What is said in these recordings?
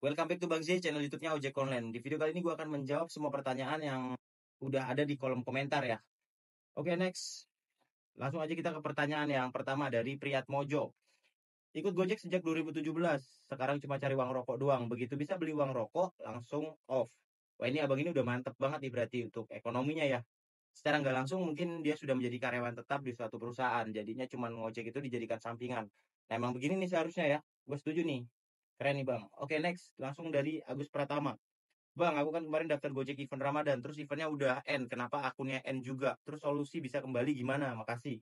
Welcome back to Bang Z, channel YouTube-nya Ojek Online. Di video kali ini gue akan menjawab semua pertanyaan yang udah ada di kolom komentar ya. Oke, next. Langsung aja kita ke pertanyaan yang pertama dari Priyat Mojo. Ikut Gojek sejak 2017, sekarang cuma cari uang rokok doang. Begitu bisa beli uang rokok, langsung off. Wah, ini abang ini udah mantep banget nih berarti untuk ekonominya ya. Secara nggak langsung mungkin dia sudah menjadi karyawan tetap di suatu perusahaan. Jadinya cuma ngojek itu dijadikan sampingan. Nah, emang begini nih seharusnya ya. Gue setuju nih. Keren nih bang. Oke, next. Langsung dari Agus Pratama. Bang, aku kan kemarin daftar Gojek event Ramadan, terus eventnya udah end. Kenapa akunnya end juga? Terus solusi bisa kembali gimana? Makasih.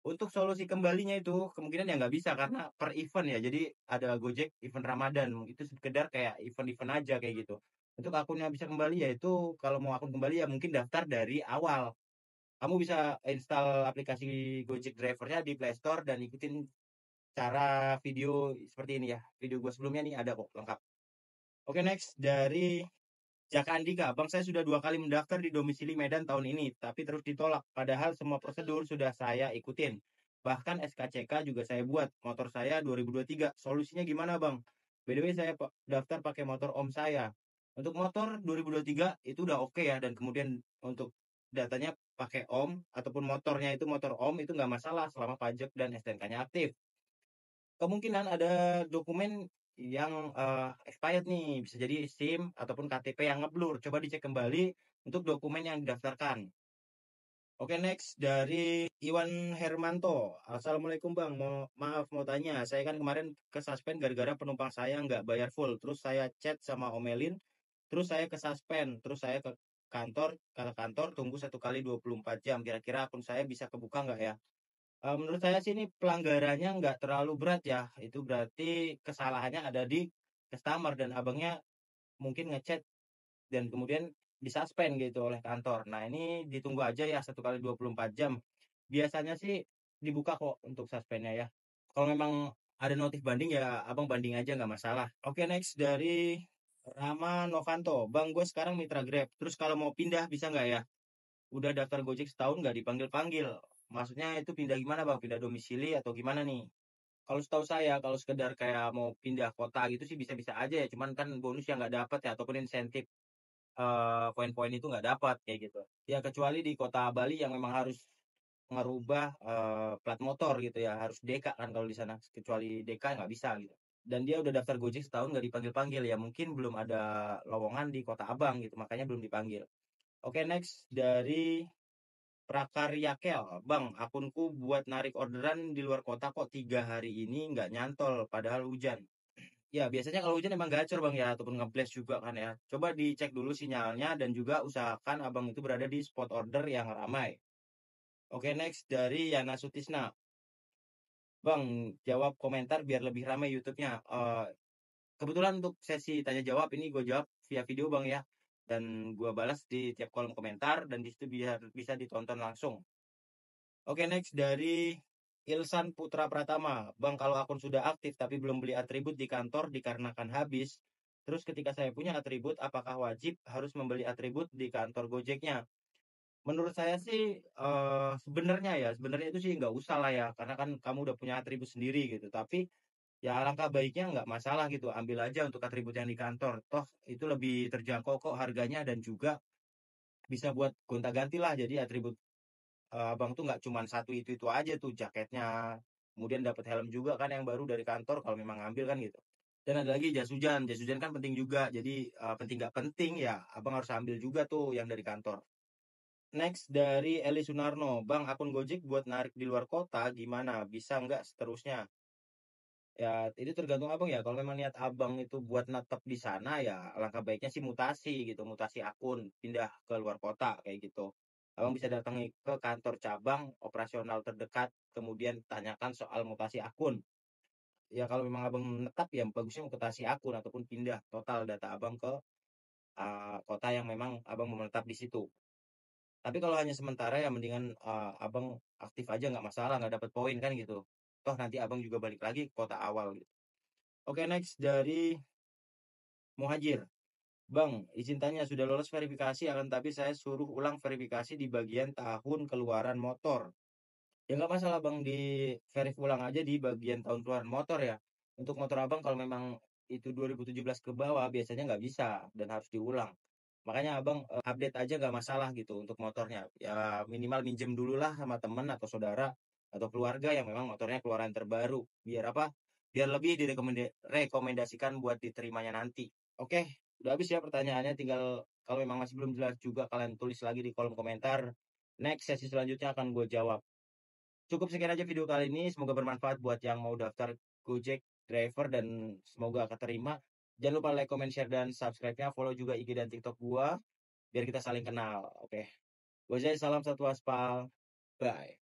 Untuk solusi kembalinya itu kemungkinan ya nggak bisa karena per event ya. Jadi ada Gojek event Ramadan. Itu sekedar kayak event-event aja kayak gitu. Untuk akunnya bisa kembali ya itu kalau mau akun kembali ya mungkin daftar dari awal. Kamu bisa install aplikasi Gojek Driver-nya di Play Store dan ikutin cara video seperti ini ya. Video gue sebelumnya nih ada kok lengkap. Oke, next dari Jaka Andika, Bang saya sudah 2 kali mendaftar di domisili Medan tahun ini, tapi terus ditolak. Padahal semua prosedur sudah saya ikutin. Bahkan SKCK juga saya buat. Motor saya 2023. Solusinya gimana Bang? By the way saya daftar pakai motor om saya. Untuk motor 2023 itu udah oke ya. Dan kemudian untuk datanya pakai om ataupun motornya itu motor om itu nggak masalah selama pajak dan STNK-nya aktif. Kemungkinan ada dokumen yang expired nih, bisa jadi SIM ataupun KTP yang ngeblur. Coba dicek kembali untuk dokumen yang didaftarkan. Oke, next dari Iwan Hermanto. Assalamualaikum Bang, maaf mau tanya. Saya kan kemarin ke suspend gara-gara penumpang saya nggak bayar full. Terus saya chat sama omelin, terus saya ke suspend, terus saya ke kantor tunggu 1 kali 24 jam. Kira-kira akun saya bisa kebuka nggak ya? Menurut saya sih ini pelanggarannya nggak terlalu berat ya. Itu berarti kesalahannya ada di customer dan abangnya mungkin ngechat dan kemudian disuspend gitu oleh kantor. Nah ini ditunggu aja ya 1 kali 24 jam. Biasanya sih dibuka kok untuk suspendnya ya. Kalau memang ada notif banding ya abang banding aja nggak masalah. Oke, next dari Rama Novanto. Bang gue sekarang mitra Grab. Terus kalau mau pindah bisa nggak ya? Udah daftar Gojek setahun nggak dipanggil-panggil. Maksudnya itu pindah gimana bang? Pindah domisili atau gimana nih? Kalau setahu saya, kalau sekedar kayak mau pindah kota gitu sih bisa-bisa aja ya. Cuman kan bonus yang nggak dapat ya, ataupun insentif poin-poin itu nggak dapat kayak gitu. Ya kecuali di kota Bali yang memang harus ngerubah plat motor gitu ya, harus DK kan kalau di sana. Kecuali DK nggak bisa gitu. Dan dia udah daftar Gojek setahun nggak dipanggil-panggil ya, mungkin belum ada lowongan di Kota Abang gitu, makanya belum dipanggil. Oke, next dari Prakaryakel, Bang, akunku buat narik orderan di luar kota kok 3 hari ini nggak nyantol, padahal hujan. Ya, biasanya kalau hujan emang gacor Bang ya, ataupun ngeblash juga kan ya. Coba dicek dulu sinyalnya dan juga usahakan Abang itu berada di spot order yang ramai. Oke, next dari Yana Sutisna. Bang, jawab komentar biar lebih ramai YouTube-nya. Kebetulan untuk sesi tanya jawab ini gue jawab via video Bang ya. Dan gue balas di tiap kolom komentar dan di situ biar bisa ditonton langsung. Oke, next dari Ilsan Putra Pratama. Bang, kalau akun sudah aktif tapi belum beli atribut di kantor dikarenakan habis, terus ketika saya punya atribut, apakah wajib harus membeli atribut di kantor Gojeknya? Menurut saya sih sebenarnya itu sih nggak usah lah ya, karena kan kamu udah punya atribut sendiri gitu. Tapi ya alangkah baiknya nggak masalah gitu, ambil aja untuk atribut yang di kantor. Toh itu lebih terjangkau kok harganya dan juga bisa buat gonta-ganti lah. Jadi atribut abang tuh nggak cuma satu itu aja tuh jaketnya, kemudian dapat helm juga kan yang baru dari kantor kalau memang ngambil kan gitu. Dan ada lagi jas hujan kan penting juga, jadi penting nggak penting ya abang harus ambil juga tuh yang dari kantor. Next dari Eli Sunarno, Bang akun Gojek buat narik di luar kota gimana, bisa nggak seterusnya? Ya itu tergantung abang ya, kalau memang niat abang itu buat natap di sana ya alangkah baiknya sih mutasi gitu, mutasi akun pindah ke luar kota kayak gitu. Abang bisa datangi ke kantor cabang operasional terdekat, kemudian tanyakan soal mutasi akun. Ya kalau memang abang menetap ya bagusnya mutasi akun ataupun pindah total data abang ke kota yang memang abang mau menetap di situ. Tapi kalau hanya sementara ya mendingan abang aktif aja nggak masalah, nggak dapat poin kan gitu. Toh nanti abang juga balik lagi ke kota awal gitu. Oke, next dari Muhajir. Bang, izin tanya, sudah lolos verifikasi akan tapi saya suruh ulang verifikasi di bagian tahun keluaran motor. Ya nggak masalah Bang, di verif ulang aja di bagian tahun keluaran motor ya. Untuk motor abang kalau memang itu 2017 ke bawah biasanya nggak bisa dan harus diulang. Makanya Abang update aja nggak masalah gitu untuk motornya. Ya minimal minjem dulu lah sama temen atau saudara atau keluarga yang memang motornya keluaran terbaru. Biar apa? Biar lebih direkomendasikan buat diterimanya nanti. Oke, udah habis ya pertanyaannya. Tinggal kalau memang masih belum jelas juga kalian tulis lagi di kolom komentar. Next sesi selanjutnya akan gue jawab. Cukup sekian aja video kali ini. Semoga bermanfaat buat yang mau daftar Gojek driver dan semoga keterima. Jangan lupa like, comment, share, dan subscribe-nya. Follow juga IG dan TikTok gua biar kita saling kenal. Oke. Gua Zai, salam satu aspal. Bye.